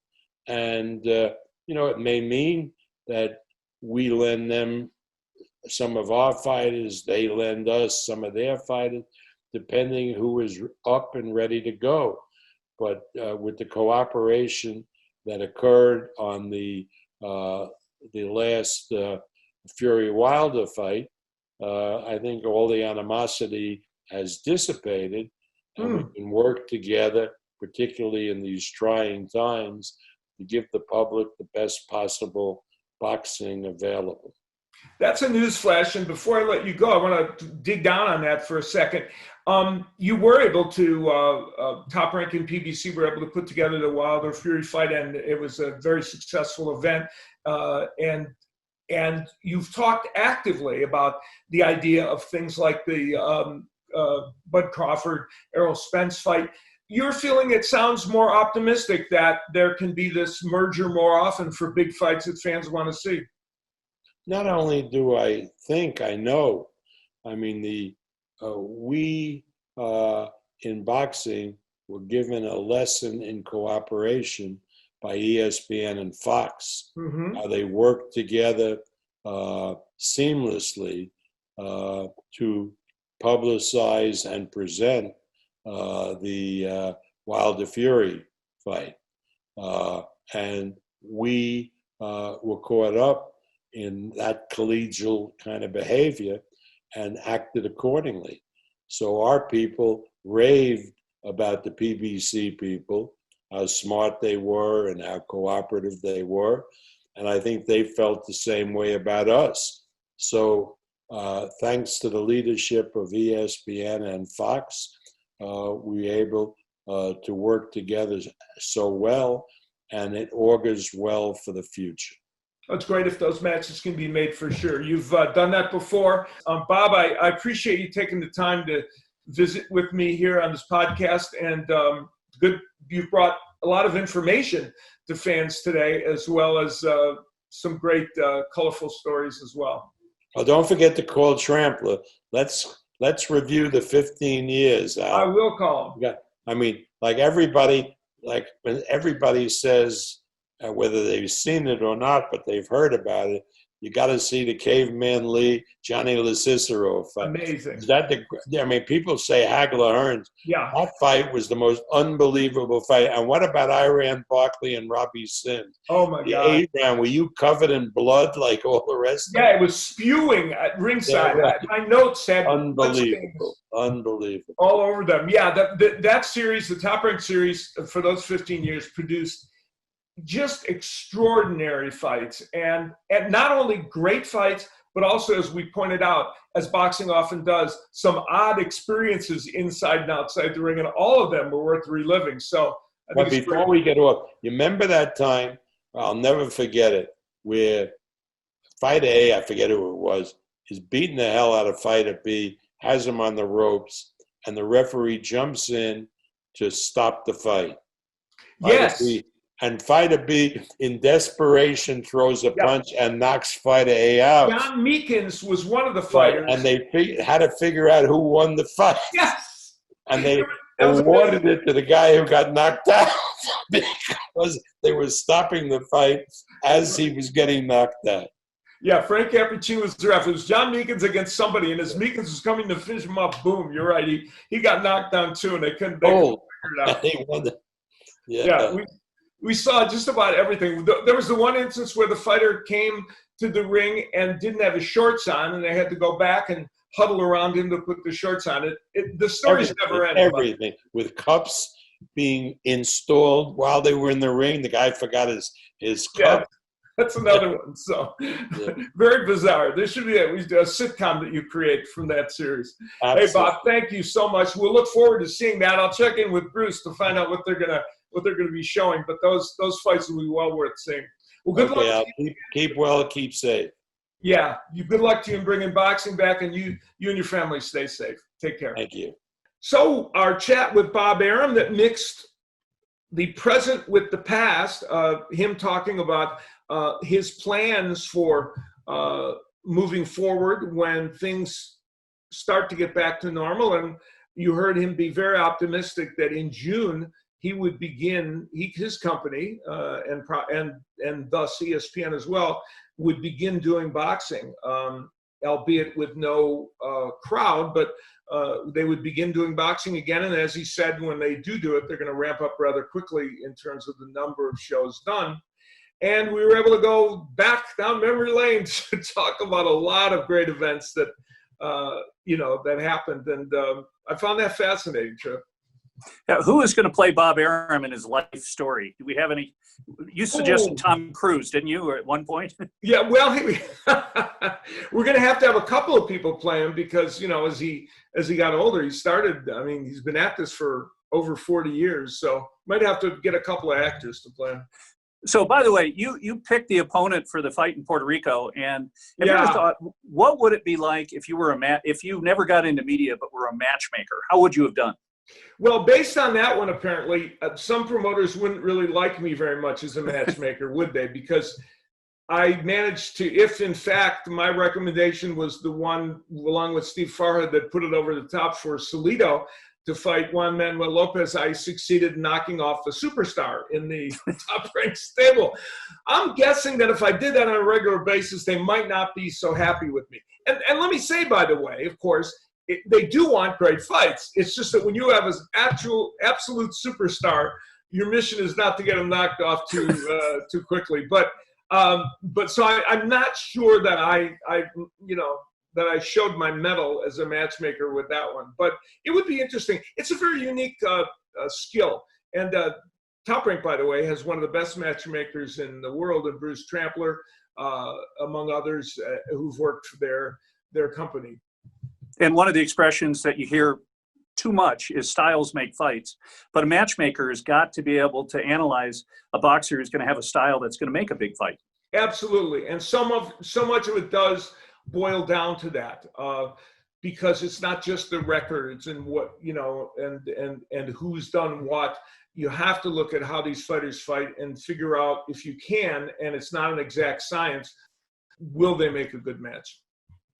And, it may mean that we lend them some of our fighters, they lend us some of their fighters, depending who is up and ready to go. But with the cooperation that occurred on the last Fury Wilder fight, I think all the animosity has dissipated, and we can work together, particularly in these trying times, to give the public the best possible boxing available. That's a news flash. And before I let you go, I want to dig down on that for a second. You were able to, Top Rank and PBC were able to put together the Wilder Fury fight, and it was a very successful event. And you've talked actively about the idea of things like the Bud Crawford, Errol Spence fight. You're feeling it sounds more optimistic that there can be this merger more often for big fights that fans want to see. Not only do I think, I know, I mean, we in boxing were given a lesson in cooperation by ESPN and Fox, how they work together seamlessly to publicize and present the Wilder Fury fight. And we were caught up in that collegial kind of behavior and acted accordingly. So our people raved about the PBC people, how smart they were and how cooperative they were. And I think they felt the same way about us. So thanks to the leadership of ESPN and Fox, we were able to work together so well, and it augurs well for the future. It's great if those matches can be made for sure. You've done that before. Bob, I appreciate you taking the time to visit with me here on this podcast. And you've brought a lot of information to fans today, as well as some great colorful stories as well. Well, don't forget to call Trampler. Let's review the 15 years. Al. I will call him. I mean, like when everybody says, whether they've seen it or not, but they've heard about it, you got to see the Caveman Lee, Johnny LaCicero fight. Amazing. People say Hagler Hearns. Yeah. That fight was the most unbelievable fight. And what about Iran Barkley and Robbie Sims? Oh, my God. The 8th round, were you covered in blood like all the rest of it? Yeah, it was spewing at ringside. Yeah, right. My notes said unbelievable. All over them. Yeah, that series, the Top Rank series, for those 15 years, produced just extraordinary fights, and not only great fights, but also, as we pointed out, as boxing often does, some odd experiences inside and outside the ring, and all of them were worth reliving. So, but before we get off, you remember that time? I'll never forget it. Where fighter A, I forget who it was, is beating the hell out of fighter B, has him on the ropes, and the referee jumps in to stop the fight. Yes. And fighter B, in desperation, throws a punch and knocks fighter A out. John Meekins was one of the fighters. Right. And they had to figure out who won the fight. Yes! And they awarded it to the guy who got knocked out because they were stopping the fight as he was getting knocked out. Yeah, Frank Cappuccino was the ref. It was John Meekins against somebody, and as Meekins was coming to finish him up, boom, you're right. He got knocked down too, and they couldn't figure it out. They won Yeah, we saw just about everything. There was the one instance where the fighter came to the ring and didn't have his shorts on, and they had to go back and huddle around him to put the shorts on. The stories never end. Everything. With cups being installed while they were in the ring. The guy forgot his cup. That's another one. So very bizarre. There should be a sitcom that you create from that series. Absolutely. Hey, Bob, thank you so much. We'll look forward to seeing that. I'll check in with Bruce to find out what they're gonna be showing. But those fights will be well worth seeing. Well, good luck. Keep well, keep safe. Yeah, good luck to you in bringing boxing back, and you and your family stay safe. Take care. Thank you. So our chat with Bob Arum that mixed the present with the past, him talking about his plans for moving forward when things start to get back to normal. And you heard him be very optimistic that in June he would begin, his company and thus ESPN as well, would begin doing boxing, albeit with no crowd, but they would begin doing boxing again. And as he said, when they do it, they're going to ramp up rather quickly in terms of the number of shows done. And we were able to go back down memory lane to talk about a lot of great events that, that happened. And I found that fascinating, Tripp. Yeah, who is going to play Bob Arum in his life story? Do we have any? You suggested Tom Cruise, didn't you, at one point? Yeah, well, we're going to have a couple of people play him because, as he got older, he's been at this for over 40 years. So might have to get a couple of actors to play him. So, by the way, you picked the opponent for the fight in Puerto Rico, and have you ever thought, what would it be like if you were if you never got into media but were a matchmaker? How would you have done? Well, based on that one, apparently, some promoters wouldn't really like me very much as a matchmaker, would they? Because I managed to, if in fact my recommendation was the one, along with Steve Farhad, that put it over the top for Salido to fight Juan Manuel Lopez, I succeeded in knocking off a superstar in the TopRank stable. I'm guessing that if I did that on a regular basis, they might not be so happy with me. And let me say, by the way, of course, they do want great fights. It's just that when you have an absolute superstar, your mission is not to get them knocked off too quickly. But so I'm not sure that that I showed my mettle as a matchmaker with that one. But it would be interesting. It's a very unique skill. And TopRank, by the way, has one of the best matchmakers in the world, and Bruce Trampler, among others, who've worked for their company. And one of the expressions that you hear too much is styles make fights. But a matchmaker has got to be able to analyze a boxer who's going to have a style that's going to make a big fight. Absolutely. And so much of it does boil down to that, because it's not just the records and what, and who's done what. You have to look at how these fighters fight and figure out, if you can, and it's not an exact science, will they make a good match?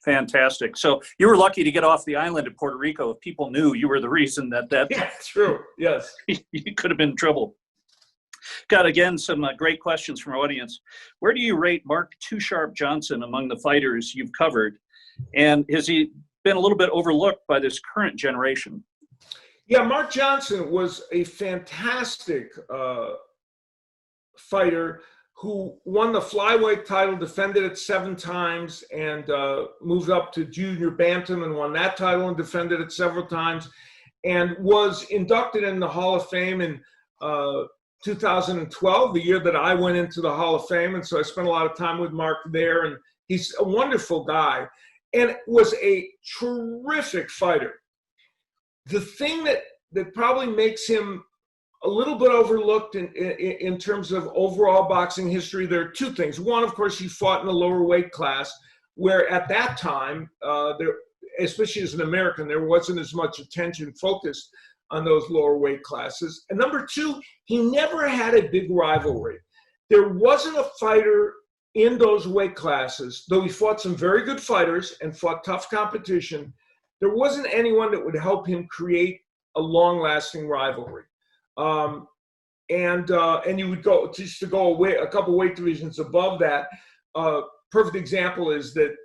Fantastic. So you were lucky to get off the island of Puerto Rico. If people knew you were the reason that yeah, true. Yes. You could have been in trouble. Got, again, some great questions from our audience. Where do you rate Mark Too Sharp Johnson among the fighters you've covered? And has he been a little bit overlooked by this current generation? Yeah, Mark Johnson was a fantastic fighter who won the flyweight title, defended it 7 times, and moved up to junior bantam and won that title and defended it several times, and was inducted in the Hall of Fame in 2012, the year that I went into the Hall of Fame. And so I spent a lot of time with Mark there, and he's a wonderful guy and was a terrific fighter. The thing that probably makes him a little bit overlooked in terms of overall boxing history, there are 2 things. One, of course, he fought in the lower weight class, where at that time, especially as an American, there wasn't as much attention focused on those lower weight classes. And number 2, he never had a big rivalry. There wasn't a fighter in those weight classes, though he fought some very good fighters and fought tough competition, there wasn't anyone that would help him create a long-lasting rivalry. And you would go just to go away a couple weight divisions above that. Perfect example is that,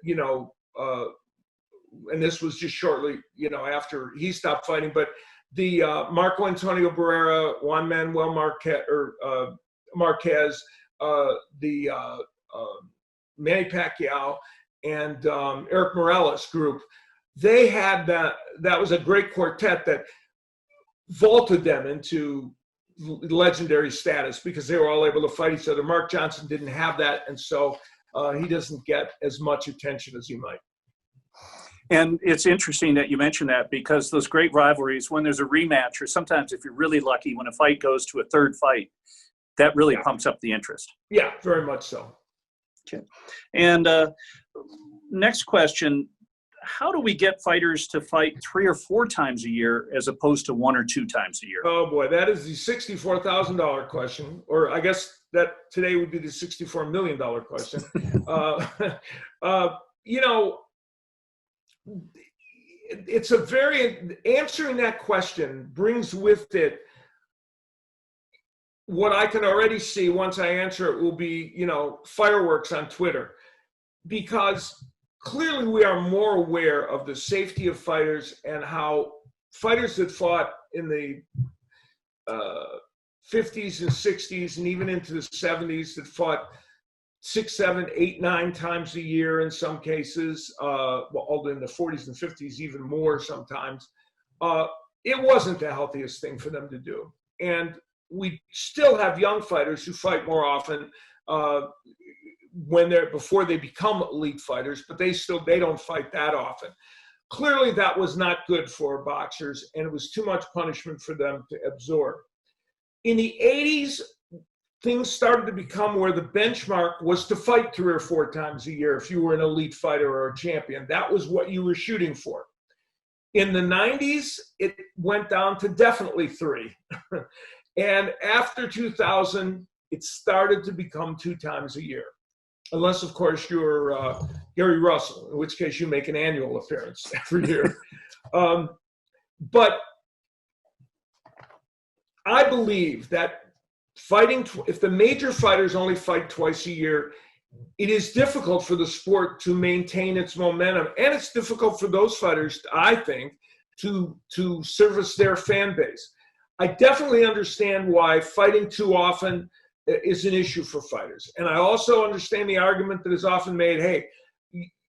and this was just shortly, after he stopped fighting, but the Marco Antonio Barrera, Juan Manuel Marquez, the Manny Pacquiao, and Eric Morales group, they had that was a great quartet that vaulted them into legendary status because they were all able to fight each other. Mark Johnson didn't have that, and so he doesn't get as much attention as he might. And it's interesting that you mentioned that, because those great rivalries, when there's a rematch, or sometimes if you're really lucky, when a fight goes to a third fight, that really pumps up the interest. Yeah, very much so. Okay. And next question, how do we get fighters to fight 3 or 4 times a year as opposed to 1 or 2 times a year? Oh boy, that is the $64,000 question, or I guess that today would be the $64 million question. it's a very, answering that question brings with it what I can already see once I answer it will be, fireworks on Twitter, because clearly we are more aware of the safety of fighters and how fighters that fought in the 50s and 60s and even into the 70s that fought 6, 7, 8, 9 times a year in some cases, although in the 40s and 50s even more sometimes, it wasn't the healthiest thing for them to do. And we still have young fighters who fight more often before they become elite fighters, but they don't fight that often. Clearly that was not good for boxers, and it was too much punishment for them to absorb. In the 80s, things started to become where the benchmark was to fight 3 or 4 times a year if you were an elite fighter or a champion. That was what you were shooting for. In the 90s, it went down to definitely 3. And after 2000, it started to become 2 times a year. Unless, of course, you're Gary Russell, in which case you make an annual appearance every year. But I believe that if the major fighters only fight twice a year, it is difficult for the sport to maintain its momentum. And it's difficult for those fighters, I think, to service their fan base. I definitely understand why fighting too often is an issue for fighters. And I also understand the argument that is often made, hey,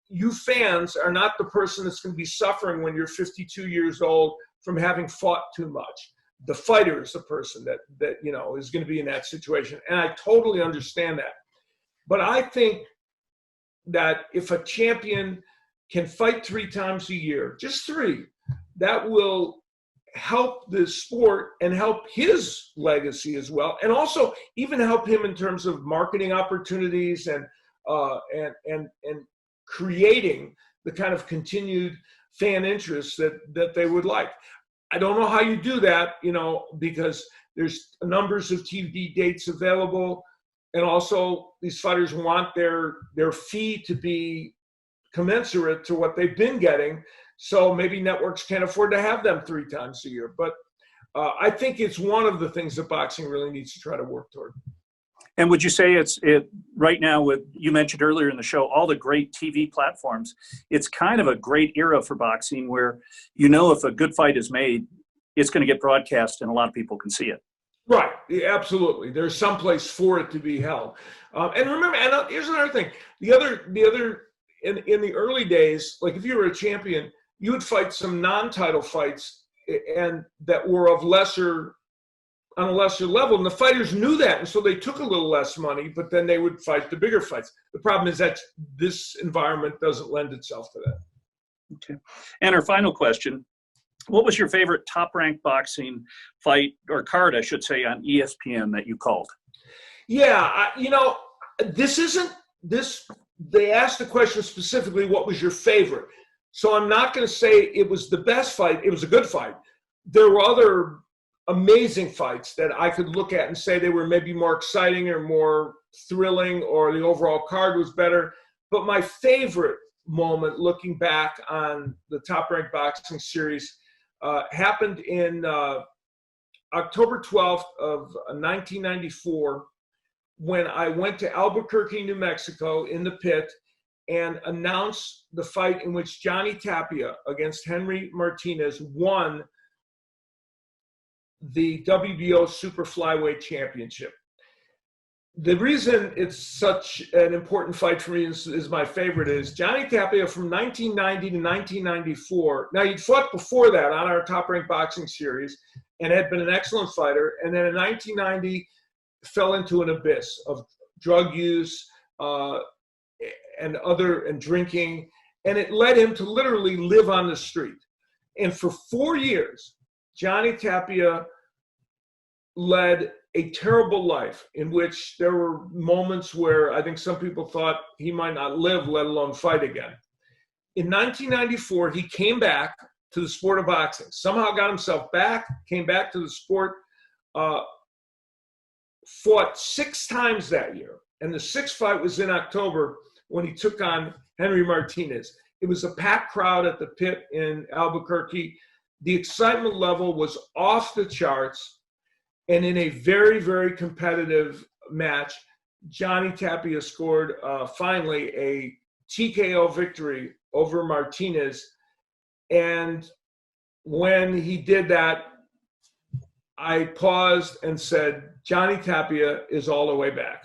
you fans are not the person that's going to be suffering when you're 52 years old from having fought too much. The fighter is the person that is going to be in that situation. And I totally understand that. But I think that if a champion can fight 3 times a year, just 3, that will help the sport and help his legacy as well, and also even help him in terms of marketing opportunities and creating the kind of continued fan interest that they would like. I don't know how you do that, because there's numbers of TV dates available, and also these fighters want their fee to be commensurate to what they've been getting. So maybe networks can't afford to have them 3 times a year. But I think it's one of the things that boxing really needs to try to work toward. And would you say it right now, you mentioned earlier in the show, all the great TV platforms, it's kind of a great era for boxing where, if a good fight is made, it's going to get broadcast and a lot of people can see it. Right. Yeah, absolutely. There's some place for it to be held. And remember, and here's another thing. The other in the early days, like if you were a champion, you would fight some non-title fights and that were on a lesser level. And the fighters knew that. And so they took a little less money, but then they would fight the bigger fights. The problem is that this environment doesn't lend itself to that. Okay. And our final question, what was your favorite top-ranked boxing fight, or card, I should say, on ESPN that you called? Yeah, they asked the question specifically, what was your favorite? So I'm not going to say it was the best fight. It was a good fight. There were other amazing fights that I could look at and say they were maybe more exciting or more thrilling, or the overall card was better. But my favorite moment looking back on the Top Rank Boxing Series happened in October 12th of 1994, when I went to Albuquerque, New Mexico in the pit and announced the fight in which Johnny Tapia against Henry Martinez won the WBO Super Flyweight Championship. The reason it's such an important fight for me is my favorite is Johnny Tapia from 1990 to 1994. Now, he'd fought before that on our Top Rank Boxing Series and had been an excellent fighter. And then in 1990, fell into an abyss of drug use and drinking. And it led him to literally live on the street. And for 4 years, Johnny Tapia led a terrible life in which there were moments where I think some people thought he might not live, let alone fight again. In 1994, he came back to the sport of boxing, somehow got himself back, came back to the sport, fought 6 times that year. And the 6th fight was in October when he took on Henry Martinez. it was a packed crowd at the pit in Albuquerque. The excitement level was off the charts. And in a very, very competitive match, Johnny Tapia scored finally a TKO victory over Martinez. And when he did that, I paused and said, Johnny Tapia is all the way back.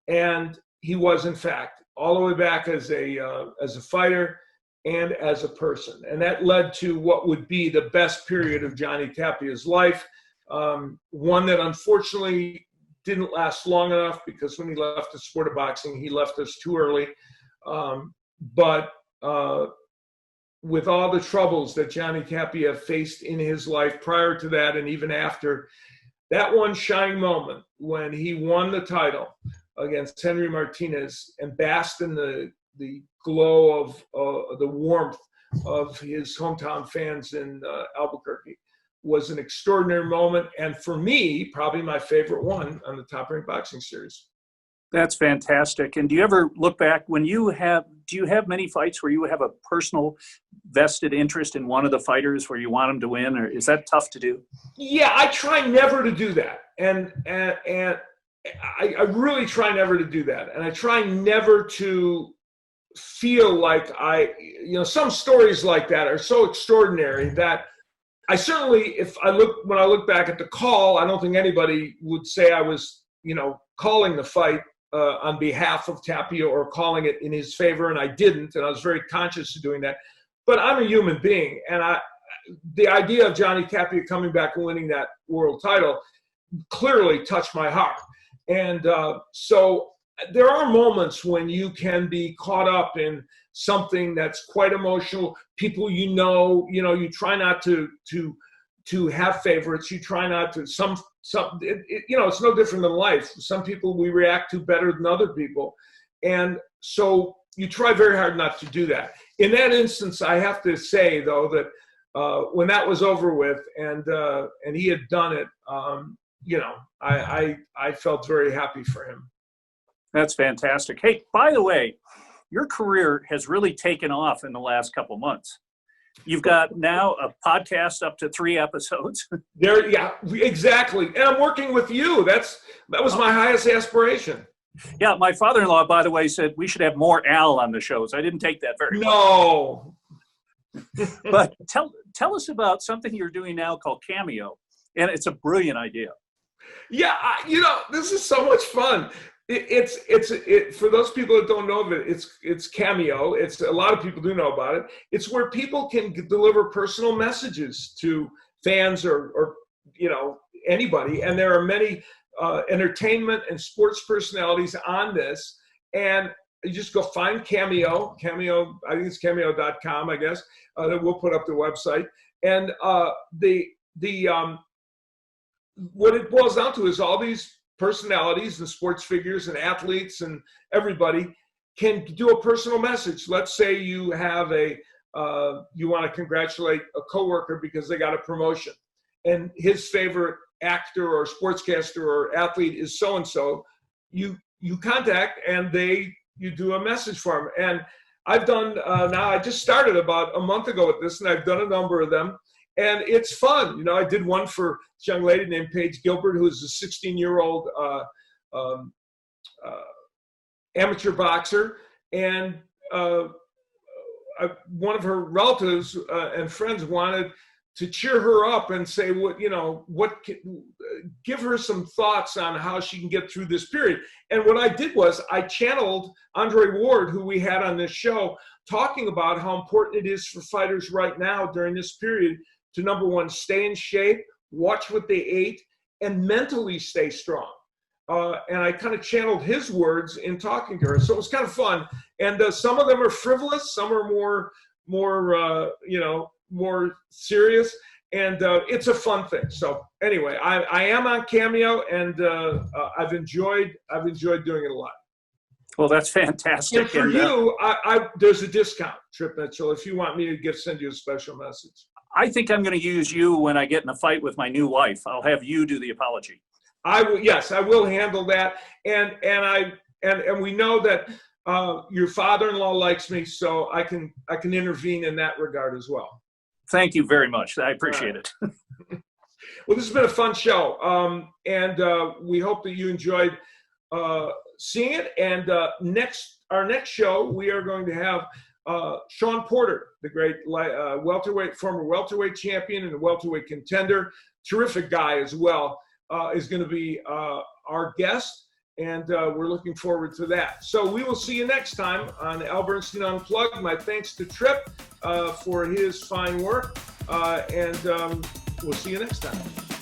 And he was, in fact, all the way back as a fighter and as a person. And that led to what would be the best period of Johnny Tapia's life, one that unfortunately didn't last long enough, because when he left the sport of boxing, he left us too early. But with all the troubles that Johnny Tapia faced in his life prior to that and even after, that one shining moment when he won the title against Henry Martinez and basked in the glow of the warmth of his hometown fans in Albuquerque was an extraordinary moment. And for me, probably my favorite one on the Top Rank Boxing Series. That's fantastic. And do you ever look back do you have many fights where you have a personal vested interest in one of the fighters where you want them to win, or is that tough to do? Yeah, I try never to do that. And I really try never to do that. And I try never to feel like some stories like that are so extraordinary that I certainly, when I look back at the call, I don't think anybody would say I was, calling the fight on behalf of Tapia or calling it in his favor, and I didn't, and I was very conscious of doing that. But I'm a human being, and the idea of Johnny Tapia coming back and winning that world title clearly touched my heart. And so there are moments when you can be caught up in something that's quite emotional. People you try not to have favorites. You try not to. It's no different than life. Some people we react to better than other people, and so you try very hard not to do that. In that instance, I have to say though that when that was over with and he had done it, I felt very happy for him. That's fantastic. Hey, by the way, your career has really taken off in the last couple months. You've got now a podcast up to 3 episodes. Yeah, exactly. And I'm working with you. That was my highest aspiration. Yeah, my father-in-law, by the way, said we should have more Al on the shows. I didn't take that very well. No. But tell us about something you're doing now called Cameo, and it's a brilliant idea. Yeah, this is so much fun. It's for those people that don't know of it, it's Cameo. It's a lot of people do know about it. It's where people can deliver personal messages to fans or anybody, and there are many entertainment and sports personalities on this. And you just go find Cameo. I think it's cameo.com, I guess. That we'll put up the website. And what it boils down to is all these personalities and sports figures and athletes and everybody can do a personal message. Let's say you have you want to congratulate a coworker because they got a promotion, and his favorite actor or sportscaster or athlete is so-and-so. You contact and you do a message for him. And I've done now. I just started about a month ago with this, and I've done a number of them. And it's fun. I did one for this young lady named Paige Gilbert, who is a 16-year-old amateur boxer. And one of her relatives and friends wanted to cheer her up and say, give her some thoughts on how she can get through this period. And what I did was I channeled Andre Ward, who we had on this show, talking about how important it is for fighters right now during this period to, number one, stay in shape, watch what they ate, and mentally stay strong. And I kind of channeled his words in talking to her. So it was kind of fun. And some of them are frivolous. Some are more serious. And it's a fun thing. So anyway, I am on Cameo, and I've enjoyed doing it a lot. Well, that's fantastic. And for you, there's a discount, Tripp Mitchell, if you want me to send you a special message. I think I'm going to use you when I get in a fight with my new wife. I'll have you do the apology. I will. Yes, I will handle that. And we know that Your father-in-law likes me, so I can intervene in that regard as well. Thank you very much. I appreciate it. Well, this has been a fun show, and we hope that you enjoyed seeing it. And our next show, we are going to have Sean Porter, the great former welterweight champion and a welterweight contender, terrific guy as well, is going to be our guest. And we're looking forward to that. So we will see you next time on Al Bernstein Unplugged. My thanks to Tripp for his fine work. And we'll see you next time.